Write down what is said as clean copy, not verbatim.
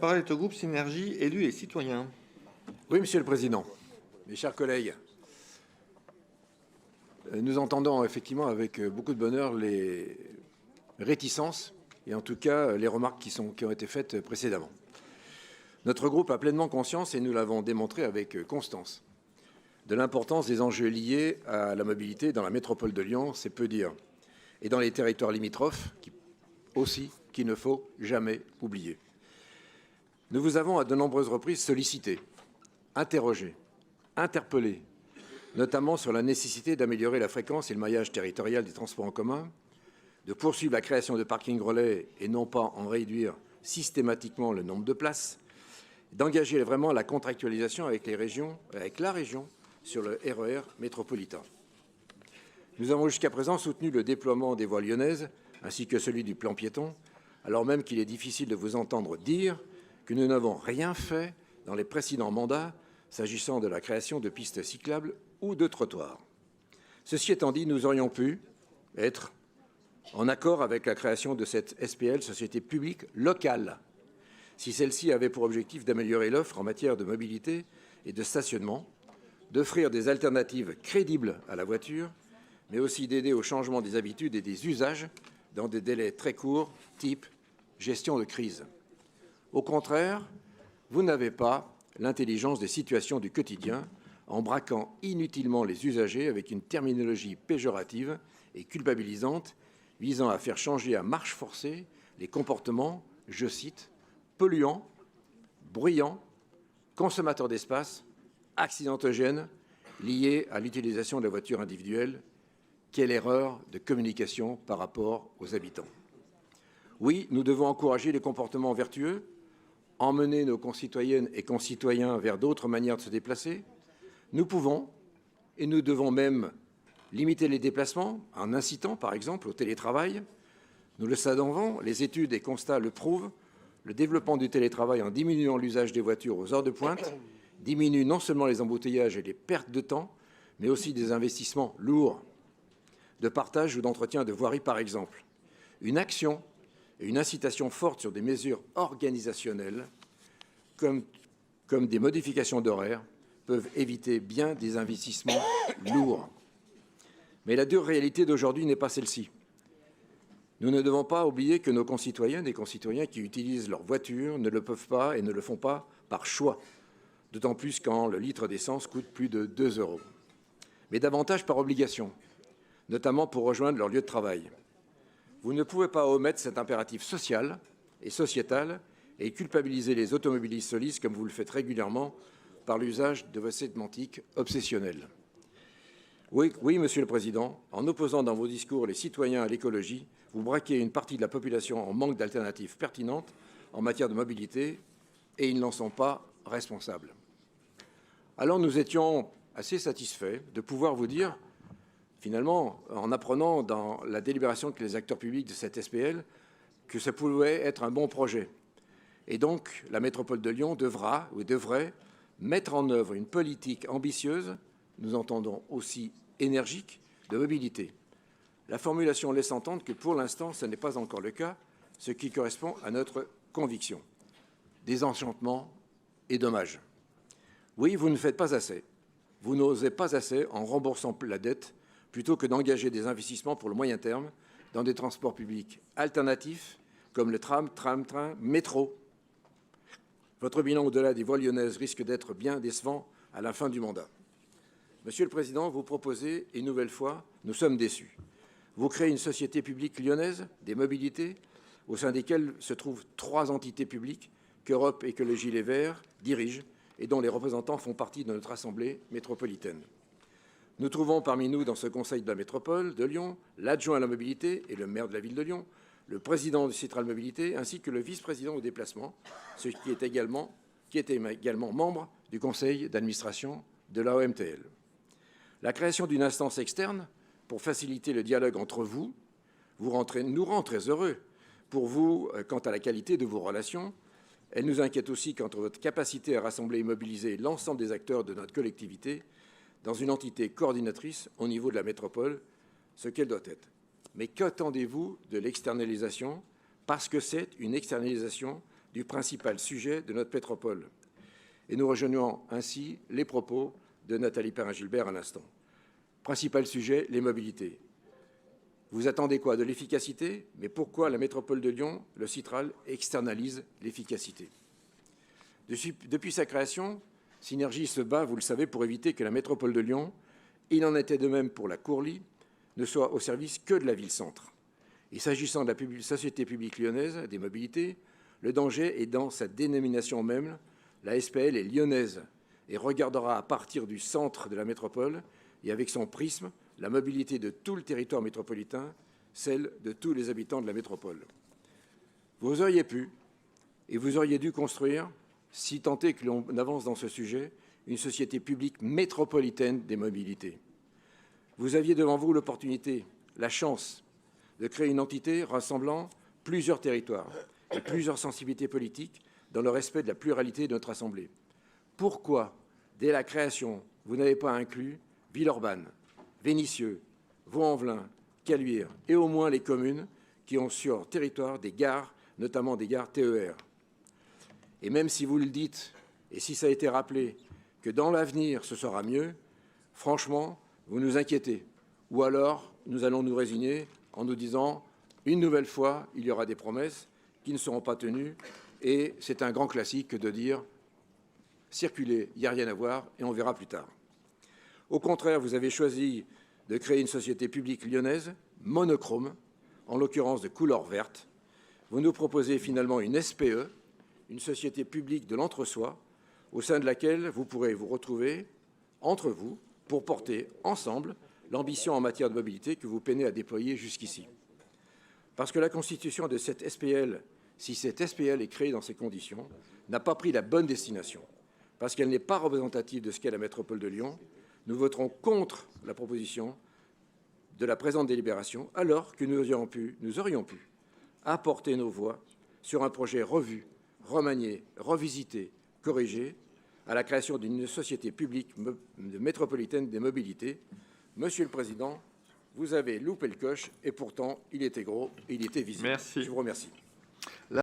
La parole est au groupe Synergie, élus et citoyens. Oui, Monsieur le Président, mes chers collègues, nous entendons effectivement avec beaucoup de bonheur les réticences et en tout cas les remarques qui ont été faites précédemment. Notre groupe a pleinement conscience, et nous l'avons démontré avec constance, de l'importance des enjeux liés à la mobilité dans la métropole de Lyon, c'est peu dire, et dans les territoires limitrophes qu'il ne faut jamais oublier. Nous vous avons à de nombreuses reprises sollicité, interrogé, interpellé, notamment sur la nécessité d'améliorer la fréquence et le maillage territorial des transports en commun, de poursuivre la création de parkings relais et non pas en réduire systématiquement le nombre de places, d'engager vraiment la contractualisation avec la région sur le RER métropolitain. Nous avons jusqu'à présent soutenu le déploiement des voies lyonnaises ainsi que celui du plan piéton, alors même qu'il est difficile de vous entendre dire que nous n'avons rien fait dans les précédents mandats s'agissant de la création de pistes cyclables ou de trottoirs. Ceci étant dit, nous aurions pu être en accord avec la création de cette SPL, Société publique locale, si celle-ci avait pour objectif d'améliorer l'offre en matière de mobilité et de stationnement, d'offrir des alternatives crédibles à la voiture, mais aussi d'aider au changement des habitudes et des usages dans des délais très courts, type gestion de crise. Au contraire, vous n'avez pas l'intelligence des situations du quotidien en braquant inutilement les usagers avec une terminologie péjorative et culpabilisante visant à faire changer à marche forcée les comportements, je cite, polluants, bruyants, consommateurs d'espace, accidentogènes, liés à l'utilisation de la voiture individuelle. Quelle erreur de communication par rapport aux habitants. Oui, nous devons encourager les comportements vertueux, emmener nos concitoyennes et concitoyens vers d'autres manières de se déplacer. Nous pouvons et nous devons même limiter les déplacements en incitant, par exemple, au télétravail. Nous le savons, les études et constats le prouvent, le développement du télétravail en diminuant l'usage des voitures aux heures de pointe diminue non seulement les embouteillages et les pertes de temps, mais aussi des investissements lourds de partage ou d'entretien de voirie, par exemple. Une action et une incitation forte sur des mesures organisationnelles, comme des modifications d'horaires, peuvent éviter bien des investissements lourds. Mais la dure réalité d'aujourd'hui n'est pas celle-ci. Nous ne devons pas oublier que nos concitoyennes et concitoyens qui utilisent leur voiture ne le peuvent pas et ne le font pas par choix, d'autant plus quand le litre d'essence coûte plus de 2 €, mais davantage par obligation, notamment pour rejoindre leur lieu de travail. Vous ne pouvez pas omettre cet impératif social et sociétal et culpabiliser les automobilistes solistes comme vous le faites régulièrement par l'usage de vos sémantiques obsessionnelles. Oui, Monsieur le Président, en opposant dans vos discours les citoyens à l'écologie, vous braquez une partie de la population en manque d'alternatives pertinentes en matière de mobilité et ils n'en sont pas responsables. Alors nous étions assez satisfaits de pouvoir vous dire, finalement, en apprenant dans la délibération que les acteurs publics de cette SPL, que ça pouvait être un bon projet. Et donc, la métropole de Lyon devrait mettre en œuvre une politique ambitieuse, nous entendons aussi énergique, de mobilité. La formulation laisse entendre que pour l'instant, ce n'est pas encore le cas, ce qui correspond à notre conviction. Désenchantement et dommage. Oui, vous ne faites pas assez. Vous n'osez pas assez en remboursant la dette plutôt que d'engager des investissements pour le moyen terme dans des transports publics alternatifs comme le tram, train, métro. Votre bilan au-delà des voies lyonnaises risque d'être bien décevant à la fin du mandat. Monsieur le Président, vous proposez, une nouvelle fois, nous sommes déçus. Vous créez une société publique lyonnaise des mobilités au sein desquelles se trouvent 3 entités publiques qu'Europe Écologie Les Verts dirige et dont les représentants font partie de notre Assemblée métropolitaine. Nous trouvons parmi nous dans ce Conseil de la métropole de Lyon l'adjoint à la mobilité et le maire de la ville de Lyon, le président du Citral Mobilité ainsi que le vice-président au déplacement, ce qui était également membre du conseil d'administration de l'AOMTL. La création d'une instance externe pour faciliter le dialogue entre vous nous rend très heureux pour vous quant à la qualité de vos relations. Elle nous inquiète aussi quant à votre capacité à rassembler et mobiliser l'ensemble des acteurs de notre collectivité dans une entité coordinatrice au niveau de la métropole, ce qu'elle doit être. Mais qu'attendez-vous de l'externalisation? Parce que c'est une externalisation du principal sujet de notre métropole. Et nous rejoignons ainsi les propos de Nathalie Perrin-Gilbert à l'instant. Principal sujet, les mobilités. Vous attendez quoi? De l'efficacité? Mais pourquoi la métropole de Lyon, le Citral, externalise l'efficacité? Depuis sa création, Synergie se bat, vous le savez, pour éviter que la métropole de Lyon, il en était de même pour la Courlie, ne soit au service que de la ville-centre. Et s'agissant de la Société publique lyonnaise des mobilités, le danger est dans sa dénomination même. La SPL est lyonnaise et regardera à partir du centre de la métropole et avec son prisme la mobilité de tout le territoire métropolitain, celle de tous les habitants de la métropole. Vous auriez pu et vous auriez dû construire, si tant est que l'on avance dans ce sujet, une société publique métropolitaine des mobilités. Vous aviez devant vous l'opportunité, la chance de créer une entité rassemblant plusieurs territoires et plusieurs sensibilités politiques dans le respect de la pluralité de notre Assemblée. Pourquoi, dès la création, vous n'avez pas inclus Villeurbanne, Vénissieux, Vaux-en-Velin, Caluire et au moins les communes qui ont sur leur territoire des gares, notamment des gares TER? Et même si vous le dites, et si ça a été rappelé, que dans l'avenir ce sera mieux, franchement, vous nous inquiétez. Ou alors, nous allons nous résigner en nous disant, une nouvelle fois, il y aura des promesses qui ne seront pas tenues. Et c'est un grand classique que de dire circuler, il n'y a rien à voir et on verra plus tard. Au contraire, vous avez choisi de créer une société publique lyonnaise monochrome, en l'occurrence de couleur verte. Vous nous proposez finalement une SPE, une société publique de l'entre-soi, au sein de laquelle vous pourrez vous retrouver entre vous pour porter ensemble l'ambition en matière de mobilité que vous peinez à déployer jusqu'ici. Parce que la constitution de cette SPL, si cette SPL est créée dans ces conditions, n'a pas pris la bonne destination, parce qu'elle n'est pas représentative de ce qu'est la métropole de Lyon, nous voterons contre la proposition de la présente délibération, alors que nous aurions pu apporter nos voix sur un projet revu, remanié, revisité, corrigé, à la création d'une société publique métropolitaine des mobilités. Monsieur le Président, vous avez loupé le coche et pourtant il était gros et il était visible. Merci. Je vous remercie.